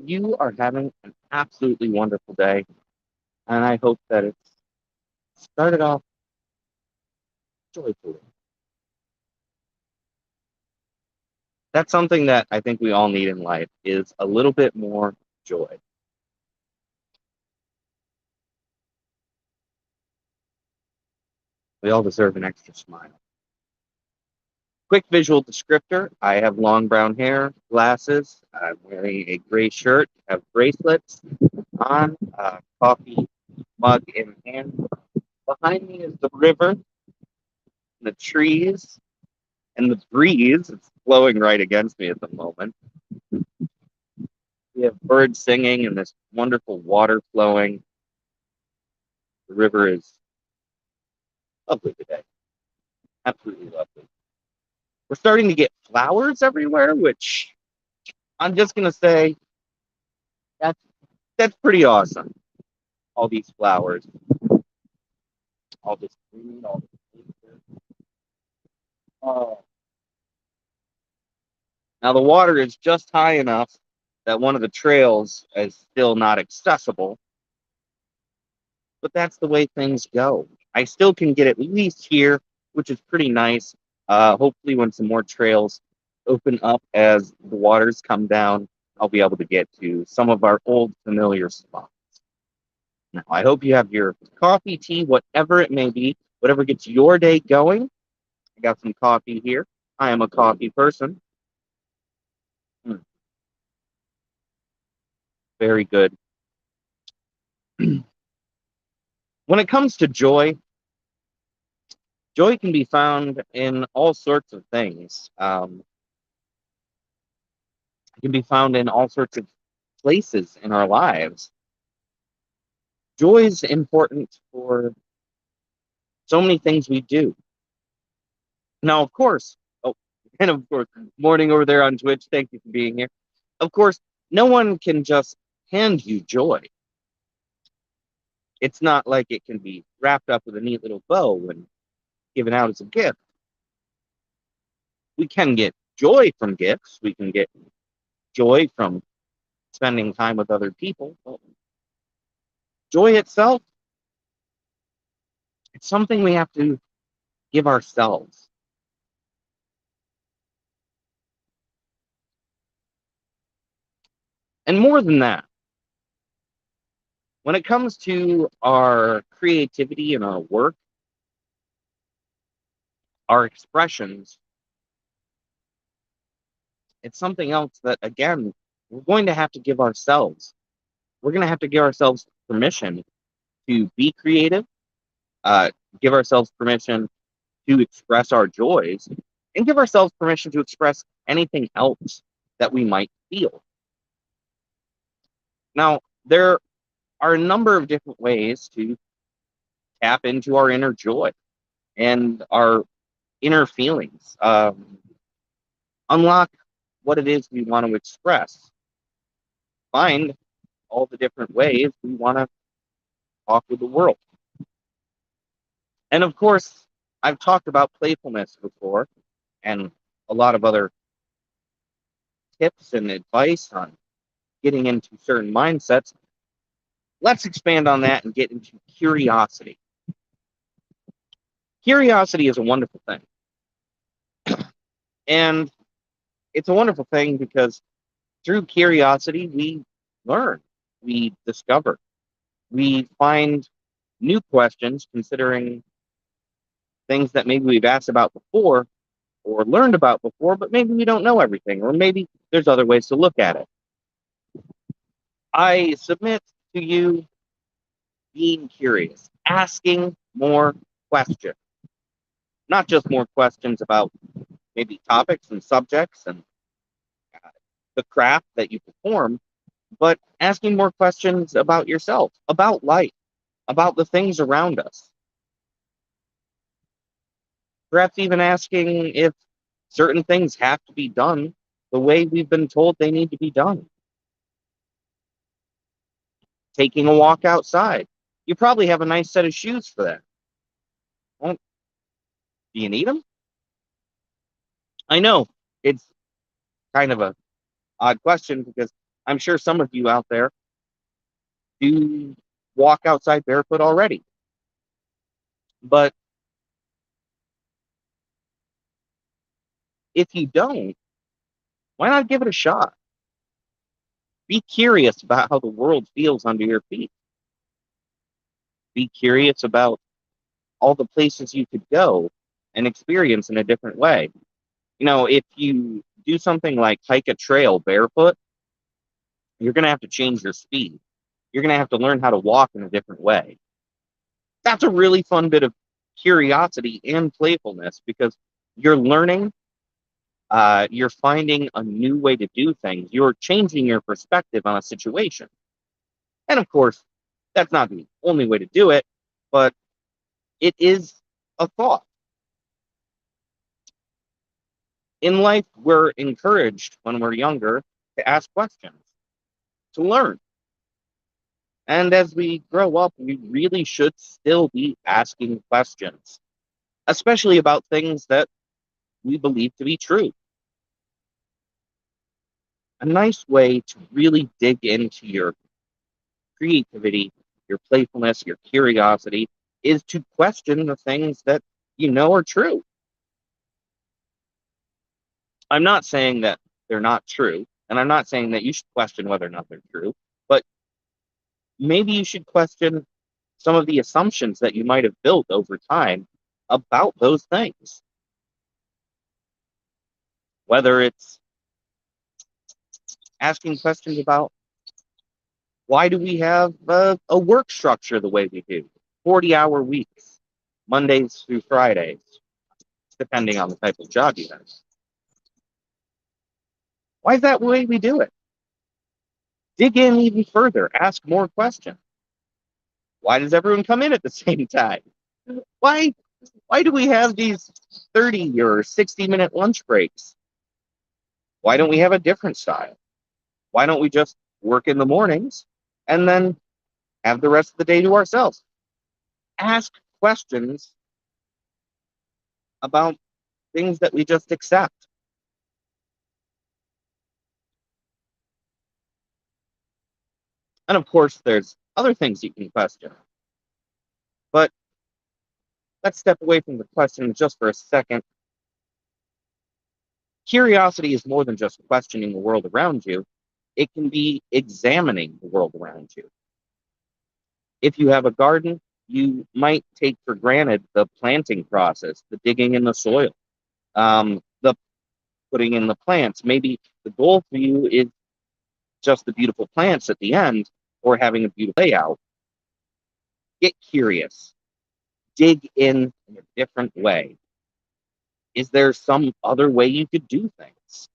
You are having an absolutely wonderful day, and I hope that it's started off joyfully. That's something that I think we all need in life is a little bit more joy. We all deserve an extra smile. Quick visual descriptor. I have long brown hair, glasses. I'm wearing a gray shirt, have bracelets on, coffee mug in hand. Behind me is the river, the trees, and the breeze. It's blowing right against me at the moment. We have birds singing and this wonderful water flowing. The river is lovely today. Absolutely lovely. We're starting to get flowers everywhere, which I'm just gonna say that's that's pretty awesome. All these flowers, all this green, all this nature. Oh. Now the water is just high enough that one of the trails is still not accessible, but that's the way things go. I still can get at least here, which is pretty nice. Hopefully, when some more trails open up as the waters come down, I'll be able to get to some of our old familiar spots. Now, I hope you have your coffee, tea, whatever it may be, whatever gets your day going. I got some coffee here. I am a coffee person. Mm, very good. When it comes to joy, joy can be found in all sorts of things. It can be found in all sorts of places in our lives. Joy is important for so many things we do. Now, of course, oh, and of course, morning over there on Twitch. Thank you for being here. Of course, no one can just hand you joy. It's not like it can be wrapped up with a neat little bow and given out as a gift. We can get joy from gifts. We can get joy from spending time with other people. But joy itself, it's something we have to give ourselves. And more than that, when it comes to our creativity and our work, our expressions, it's something else that, again, we're going to have to give ourselves. We're going to have to give ourselves permission to be creative, uh, give ourselves permission to express our joys, and give ourselves permission to express anything else that we might feel. Now, there are a number of different ways to tap into our inner joy and our inner feelings, unlock what it is we want to express, find all the different ways we want to talk with the world. And of course, I've talked about playfulness before and a lot of other tips and advice on getting into certain mindsets. Let's expand on that and get into curiosity. Curiosity is a wonderful thing. And it's a wonderful thing because through curiosity, we learn, we discover, we find new questions considering things that maybe we've asked about before or learned about before, but maybe we don't know everything, or maybe there's other ways to look at it. I submit to you being curious, asking more questions, not just more questions about maybe topics and subjects and the craft that you perform, but asking more questions about yourself, about life, about the things around us. Perhaps even asking if certain things have to be done the way we've been told they need to be done. Taking a walk outside. You probably have a nice set of shoes for that. Well, do you need them? I know it's kind of a odd question because I'm sure some of you out there do walk outside barefoot already. But if you don't, why not give it a shot? Be curious about how the world feels under your feet. Be curious about all the places you could go and experience in a different way. If you do something like hike a trail barefoot, you're going to have to change your speed. You're going to have to learn how to walk in a different way. That's a really fun bit of curiosity and playfulness because you're learning, you're finding a new way to do things, you're changing your perspective on a situation. And of course, that's not the only way to do it, but it is a thought. In life, we're encouraged when we're younger to ask questions, to learn. And as we grow up, we really should still be asking questions, especially about things that we believe to be true. A nice way to really dig into your creativity, your playfulness, your curiosity is to question the things that you know are true. I'm not saying that they're not true, and I'm not saying that you should question whether or not they're true, but maybe you should question some of the assumptions that you might have built over time about those things. Whether it's asking questions about why do we have a work structure the way we do, 40-hour weeks, Mondays through Fridays, depending on the type of job you have. Why is that the way we do it? Dig in even further, ask more questions. Why does everyone come in at the same time? Why do we have these 30 or 60-minute lunch breaks? Why don't we have a different style? Why don't we just work in the mornings and then have the rest of the day to ourselves? Ask questions about things that we just accept. And of course, there's other things you can question. But let's step away from the question just for a second. Curiosity is more than just questioning the world around you. It can be examining the world around you. If you have a garden, you might take for granted the planting process, the digging in the soil, the putting in the plants. Maybe the goal for you is just the beautiful plants at the end or having a beautiful layout. Get curious. Dig in a different way. Is there some other way you could do things?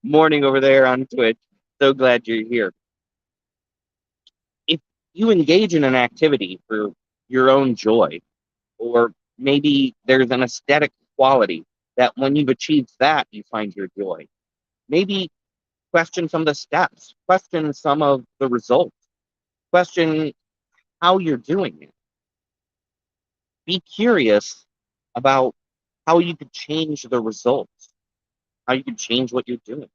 Morning over there on Twitch. So glad you're here. If you engage in an activity for your own joy, or maybe there's an aesthetic quality that when you've achieved that, you find your joy. Maybe question some of the steps, question some of the results, question how you're doing it. Be curious about how you could change the results, how you could change what you're doing.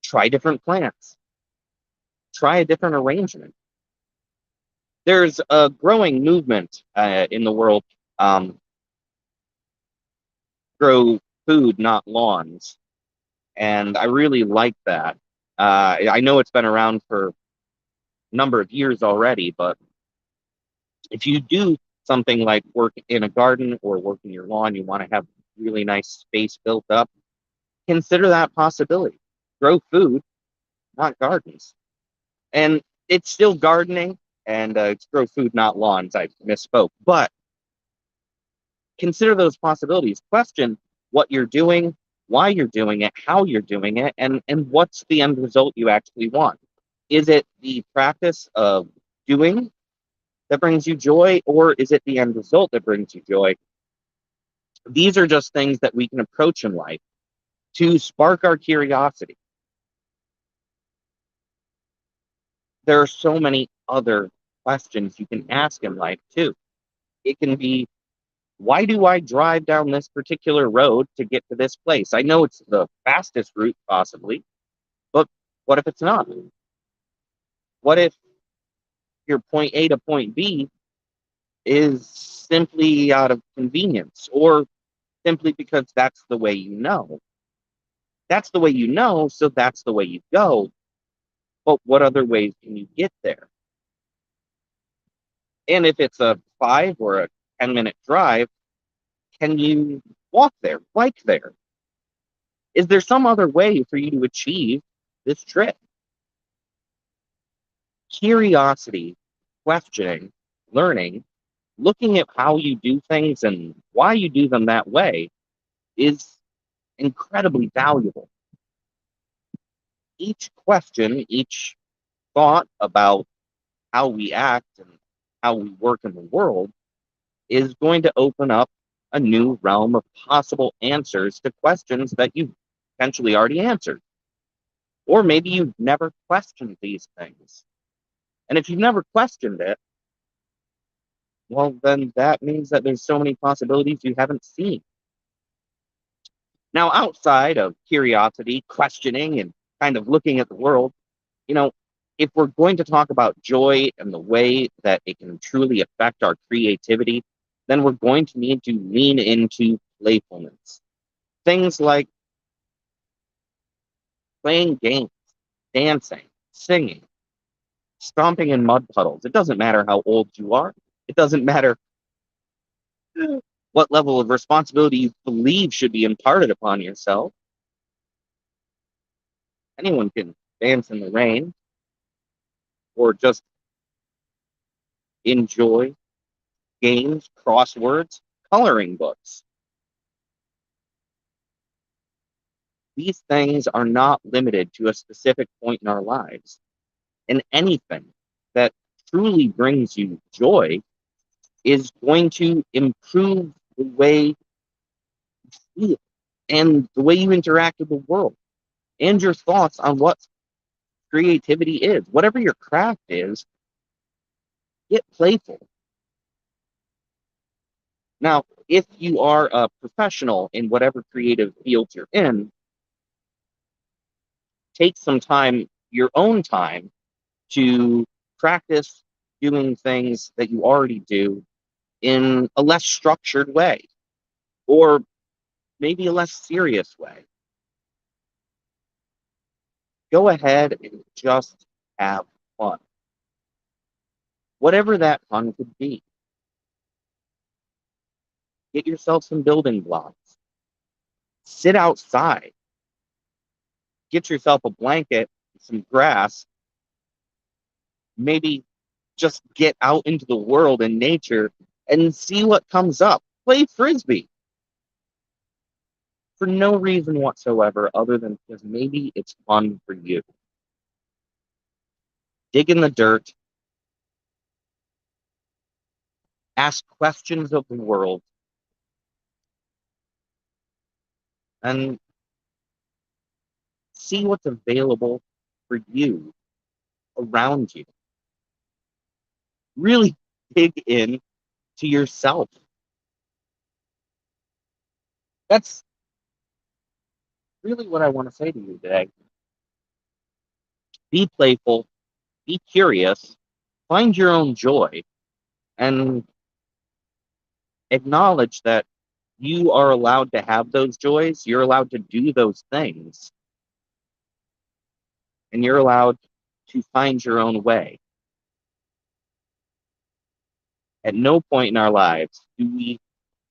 Try different plants. Try a different arrangement. There's a growing movement in the world, grow food, not lawns. And I really like that. I know it's been around for a number of years already, but if you do something like work in a garden or work in your lawn, you want to have really nice space built up, consider that possibility. Grow food, not gardens. And it's still gardening, and it's grow food, not lawns. I misspoke. But consider those possibilities. Question what you're doing, why you're doing it, how you're doing it, and what's the end result you actually want. Is it the practice of doing that brings you joy, or is it the end result that brings you joy? These are just things that we can approach in life to spark our curiosity. There are so many other questions you can ask in life, too. It can be, why do I drive down this particular road to get to this place? I know it's the fastest route, possibly, What if it's not? What if your point A to point B is simply out of convenience or simply because that's the way you know? That's the way you know, so that's the way you go. But what other ways can you get there? And if it's a 5 or a 10-minute drive, can you walk there, bike there? Is there some other way for you to achieve this trip? Curiosity, questioning, learning, looking at how you do things and why you do them that way is incredibly valuable. Each question, each thought about how we act and how we work in the world is going to open up a new realm of possible answers to questions that you've potentially already answered. Or maybe you've never questioned these things. And if you've never questioned it, well, then that means that there's so many possibilities you haven't seen. Now, outside of curiosity, questioning, and kind of looking at the world, you know, if we're going to talk about joy and the way that it can truly affect our creativity, then we're going to need to lean into playfulness. Things like playing games, dancing, singing, stomping in mud puddles. It doesn't matter how old you are. It doesn't matter what level of responsibility you believe should be imparted upon yourself. Anyone can dance in the rain or just enjoy games, crosswords, coloring books. These things are not limited to a specific point in our lives. And anything that truly brings you joy is going to improve the way you feel and the way you interact with the world and your thoughts on what creativity is. Whatever your craft is, get playful. Now, if you are a professional in whatever creative field you're in, take some time, your own time, to practice doing things that you already do in a less structured way or maybe a less serious way. Go ahead and just have fun, whatever that fun could be. Get yourself some building blocks, sit outside, get yourself a blanket, some grass, maybe just get out into the world and nature and see what comes up. Play frisbee for no reason whatsoever other than because maybe it's fun for you. Dig in the dirt, ask questions of the world, and see what's available for you around you. Really dig in to yourself. That's really what I want to say to you today. Be playful, be curious, find your own joy, and acknowledge that you are allowed to have those joys. You're allowed to do those things, and you're allowed to find your own way. At no point in our lives do we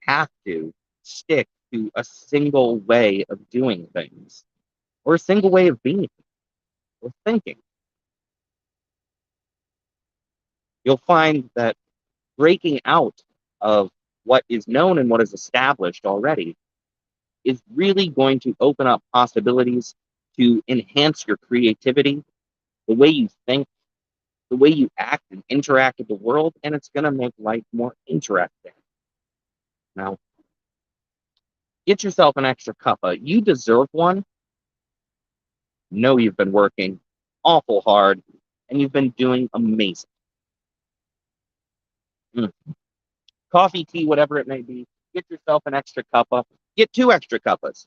have to stick to a single way of doing things or a single way of being or thinking. You'll find that breaking out of what is known and what is established already is really going to open up possibilities to enhance your creativity, the way you think, the way you act and interact with the world, and it's going to make life more interesting. Now, get yourself an extra cuppa. You deserve one. Know you've been working awful hard, and you've been doing amazing. Mm. Coffee, tea, whatever it may be, get yourself an extra cuppa. Get 2 extra cuppas.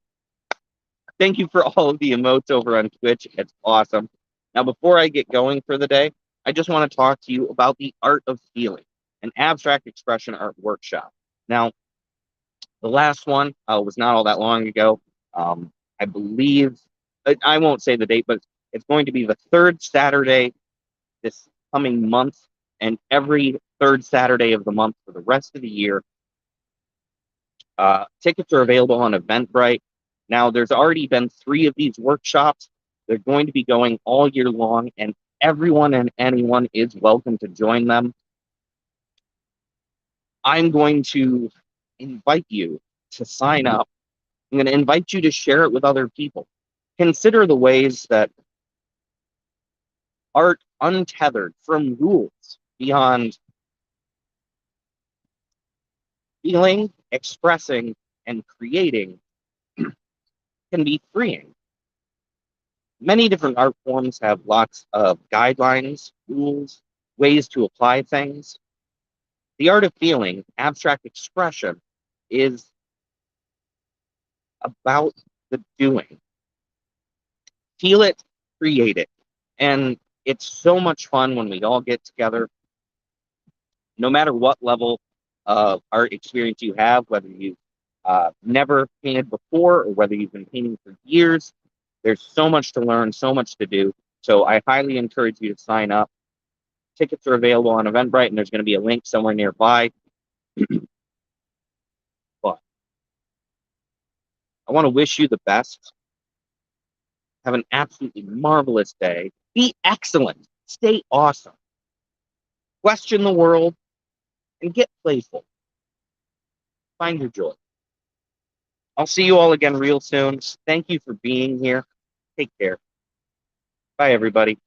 Thank you for all of the emotes over on Twitch. It's awesome. Now, before I get going for the day, I just want to talk to you about the art of feeling, an abstract expression art workshop. Now, the last one was not all that long ago. I believe, I won't say the date, but it's going to be the third Saturday this coming month, and every third Saturday of the month for the rest of the year. Tickets are available on Eventbrite. Now, there's already been 3 of these workshops. They're going to be going all year long, and everyone and anyone is welcome to join them. I'm going to invite you to sign up. I'm going to invite you to share it with other people. Consider the ways that art untethered from rules beyond feeling, expressing, and creating can be freeing. Many different art forms have lots of guidelines, rules, ways to apply things. The art of feeling, abstract expression, is about the doing. Feel it, create it. And it's so much fun when we all get together, no matter what level of art experience you have, whether you've never painted before or whether you've been painting for years. There's so much to learn, so much to do. So I highly encourage you to sign up. Tickets are available on Eventbrite, and there's going to be a link somewhere nearby. But I want to wish you the best. Have an absolutely marvelous day. Be excellent. Stay awesome. Question the world and get playful. Find your joy. I'll see you all again real soon. Thank you for being here. Take care. Bye, everybody.